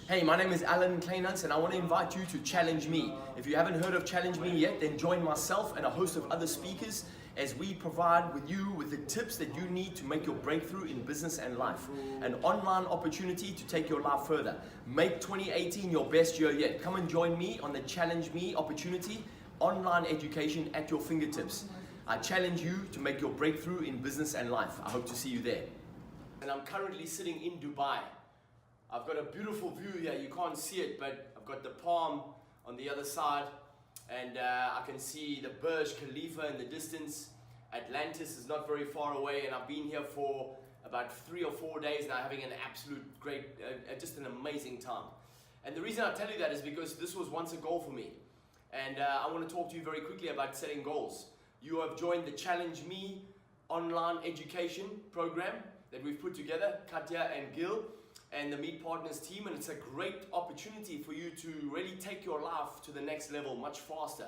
Hey, my name is Allan Kleinhans and I want to invite you to Challenge Me. If you haven't heard of Challenge Me yet, then join myself and a host of other speakers as we provide you with the tips that you need to make your breakthrough in business and life. An online opportunity to take your life further. Make 2018 your best year yet. Come and join me on the Challenge Me opportunity, online education at your fingertips. I challenge you to make your breakthrough in business and life. I hope to see you there. And I'm currently sitting in Dubai. I've got a beautiful view here, you can't see it, but I've got the palm on the other side and I can see the Burj Khalifa in the distance. Atlantis is not very far away and I've been here for about 3 or 4 days now, having an absolute great, just an amazing time. And the reason I tell you that is because this was once a goal for me. And I want to talk to you very quickly about setting goals. You have joined the Challenge Me online education program that we've put together, Katya and Gil and the Meet Partners team, and it's a great opportunity for you to really take your life to the next level much faster,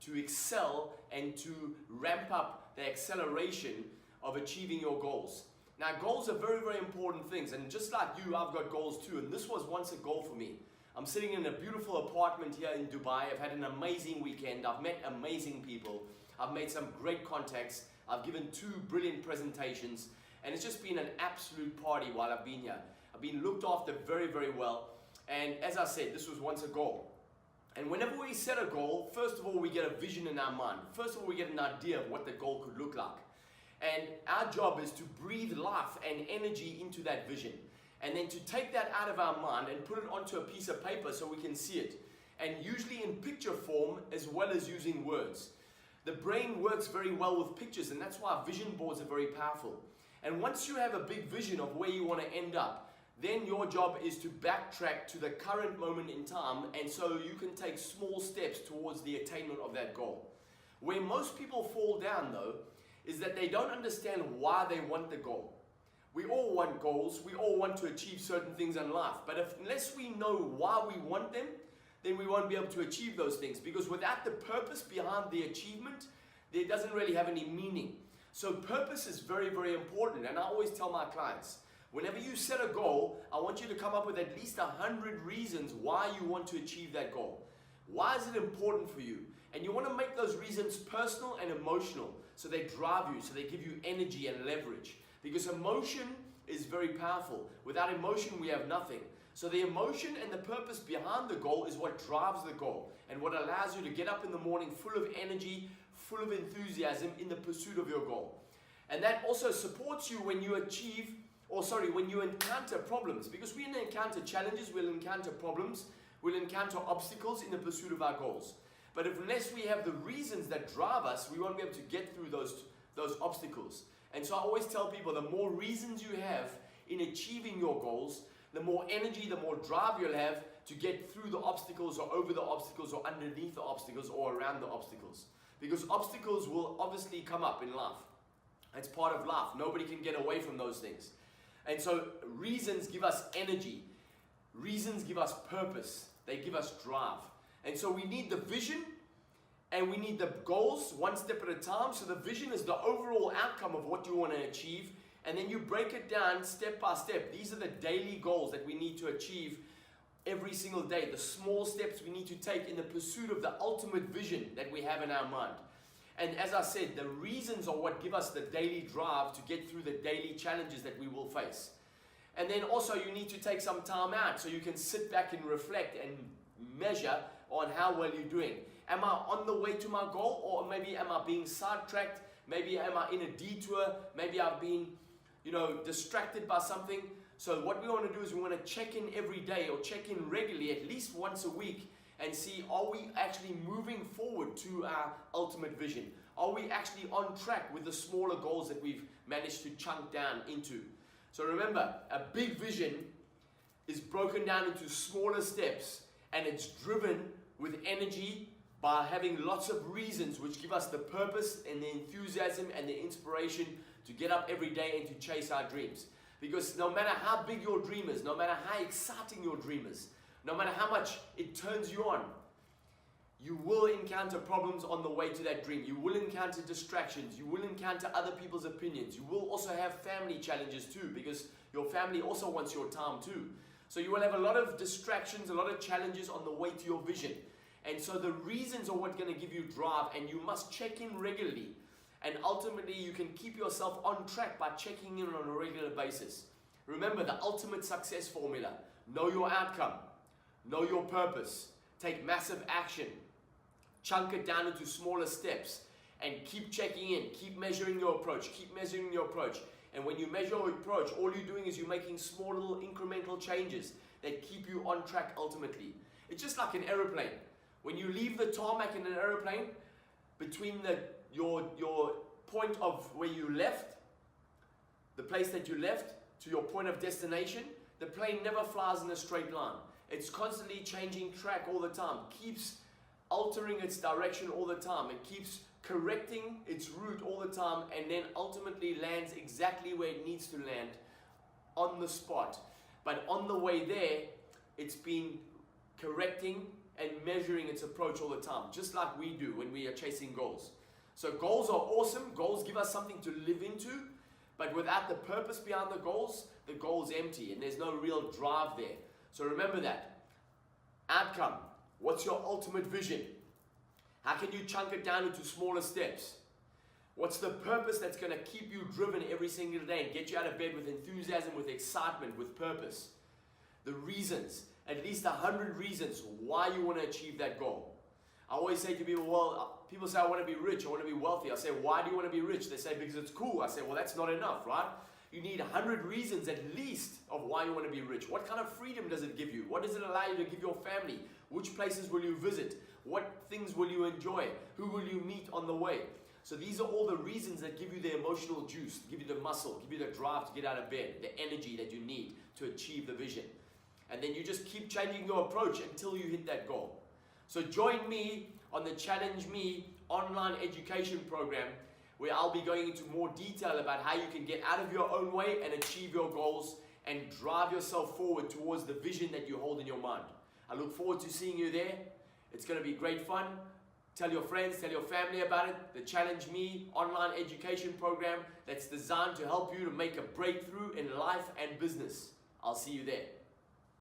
to excel and to ramp up the acceleration of achieving your goals. Now, goals are very, very important things, and just like you, I've got goals too, and this was once a goal for me. I'm sitting in a beautiful apartment here in Dubai. I've had an amazing weekend. I've met amazing people. I've made some great contacts. I've given 2 brilliant presentations, and it's just been an absolute party while I've been here. I've been looked after very, very well. And as I said, this was once a goal. And whenever we set a goal, first of all, we get a vision in our mind. First of all, we get an idea of what the goal could look like. And our job is to breathe life and energy into that vision. And then to take that out of our mind and put it onto a piece of paper so we can see it. And usually in picture form as well as using words. The brain works very well with pictures, and that's why vision boards are very powerful. And once you have a big vision of where you want to end up, then your job is to backtrack to the current moment in time, and so you can take small steps towards the attainment of that goal. Where most people fall down though, is that they don't understand why they want the goal. We all want goals, we all want to achieve certain things in life, but unless we know why we want them, then we won't be able to achieve those things, because without the purpose behind the achievement, there doesn't really have any meaning. So purpose is very, very important, and I always tell my clients, whenever you set a goal, I want you to come up with at least 100 reasons why you want to achieve that goal. Why is it important for you? And you want to make those reasons personal and emotional, so they drive you, so they give you energy and leverage. Because emotion is very powerful. Without emotion, we have nothing. So the emotion and the purpose behind the goal is what drives the goal and what allows you to get up in the morning full of energy, full of enthusiasm in the pursuit of your goal. And that also supports you when you when you encounter problems, because we encounter challenges, we'll encounter problems, we'll encounter obstacles in the pursuit of our goals. But unless we have the reasons that drive us, we won't be able to get through those obstacles. And so I always tell people, the more reasons you have in achieving your goals, the more energy, the more drive you'll have to get through the obstacles or over the obstacles or underneath the obstacles or around the obstacles. Because obstacles will obviously come up in life. It's part of life. Nobody can get away from those things. And so reasons give us energy. Reasons give us purpose. They give us drive. And so we need the vision and we need the goals one step at a time. So the vision is the overall outcome of what you want to achieve. And then you break it down step by step. These are the daily goals that we need to achieve every single day. The small steps we need to take in the pursuit of the ultimate vision that we have in our mind. And as I said, the reasons are what give us the daily drive to get through the daily challenges that we will face. And then also you need to take some time out so you can sit back and reflect and measure on how well you're doing. Am I on the way to my goal, or maybe am I being sidetracked? Maybe am I in a detour? Maybe I've been, distracted by something. So what we want to do is we want to check in every day or check in regularly, at least once a week, and see, are we actually moving forward to our ultimate vision? Are we actually on track with the smaller goals that we've managed to chunk down into? So remember, a big vision is broken down into smaller steps, and it's driven with energy by having lots of reasons which give us the purpose and the enthusiasm and the inspiration to get up every day and to chase our dreams. Because no matter how big your dream is, no matter how exciting your dream is, no matter how much it turns you on, you will encounter problems on the way to that dream. You will encounter distractions. You will encounter other people's opinions. You will also have family challenges too, because your family also wants your time too. So you will have a lot of distractions, a lot of challenges on the way to your vision. And so the reasons are what's going to give you drive, and you must check in regularly. And ultimately, you can keep yourself on track by checking in on a regular basis. Remember the ultimate success formula. Know your outcome. Know your purpose. Take massive action. Chunk it down into smaller steps. And keep checking in. Keep measuring your approach. Keep measuring your approach. And when you measure your approach, all you're doing is you're making small little incremental changes that keep you on track ultimately. It's just like an aeroplane. When you leave the tarmac in an aeroplane, between your point of where you left, the place that you left, to your point of destination, the plane never flies in a straight line. It's constantly changing track all the time, keeps altering its direction all the time. It keeps correcting its route all the time, and then ultimately lands exactly where it needs to land on the spot. But on the way there, it's been correcting and measuring its approach all the time, just like we do when we are chasing goals. So goals are awesome. Goals give us something to live into, but without the purpose behind the goal's empty, and there's no real drive there. So remember that. Outcome. What's your ultimate vision? How can you chunk it down into smaller steps? What's the purpose that's going to keep you driven every single day and get you out of bed with enthusiasm, with excitement, with purpose? The reasons, at least 100 reasons why you want to achieve that goal. I always say to people, well, people say, I want to be rich, I want to be wealthy. I say, why do you want to be rich? They say, because it's cool. I say, well, that's not enough, right? You need 100 reasons at least of why you want to be rich. What kind of freedom does it give you? What does it allow you to give your family? Which places will you visit? What things will you enjoy? Who will you meet on the way? So these are all the reasons that give you the emotional juice, give you the muscle, give you the drive to get out of bed, the energy that you need to achieve the vision. And then you just keep changing your approach until you hit that goal. So join me on the Challenge Me online education program, where I'll be going into more detail about how you can get out of your own way and achieve your goals and drive yourself forward towards the vision that you hold in your mind. I look forward to seeing you there. It's going to be great fun. Tell your friends, tell your family about it. The Challenge Me online education program that's designed to help you to make a breakthrough in life and business. I'll see you there.